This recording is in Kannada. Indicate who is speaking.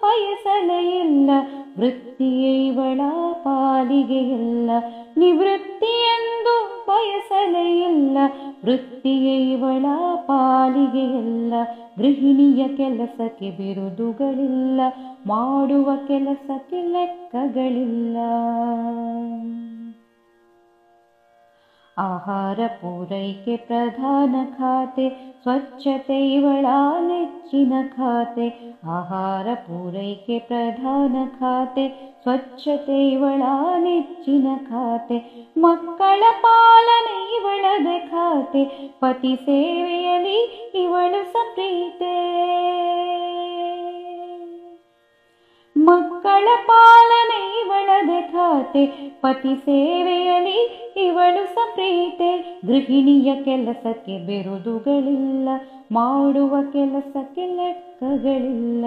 Speaker 1: ಬಯಸಲೇ ಇಲ್ಲ, ವೃತ್ತಿಯೇ ಇವಳ ಪಾಲಿಗೆ ಎಲ್ಲ. ನಿವೃತ್ತಿಯೆಂದು ಬಯಸಲೇ ಇಲ್ಲ, ವೃತ್ತಿಯೇ ಇವಳ ಪಾಲಿಗೆ ಎಲ್ಲ. ಗೃಹಿಣಿಯ ಕೆಲಸಕ್ಕೆ ಬಿರುದುಗಳಿಲ್ಲ, ಮಾಡುವ ಕೆಲಸಕ್ಕೆ ಲೆಕ್ಕಗಳಿಲ್ಲ. ಆಹಾರ ಪೂರೈಕೆ ಪ್ರಧಾನ ಖಾತೆ, ಸ್ವಚ್ಛತೆ ಇವಳ ನೆಚ್ಚಿನ ಖಾತೆ. ಆಹಾರ ಪೂರೈಕೆ ಪ್ರಧಾನ ಖಾತೆ, ಸ್ವಚ್ಛತೆ ಇವಳ ನೆಚ್ಚಿನ ಖಾತೆ. ಮಕ್ಕಳ ಪಾಲನೆ ಇವಳದೆ ಖಾತೆ, ಪತಿ ಸೇವೆಯಲ್ಲಿ ಇವಳು ಸಪ್ರೀತೆ. ಮಕ್ಕಳ ಪಾಲನೆ ಇವಳದೆ ಖಾತೆ, ಪತಿ ಸೇವೆಯಲ್ಲಿ ಇವಳು ಸಪ್ರೀತೆ. ಗೃಹಿಣಿಯ ಕೆಲಸಕ್ಕೆ ಬಿರುದುಗಳಿಲ್ಲ, ಮಾಡುವ ಕೆಲಸಕ್ಕೆ ಲೆಕ್ಕಗಳಿಲ್ಲ.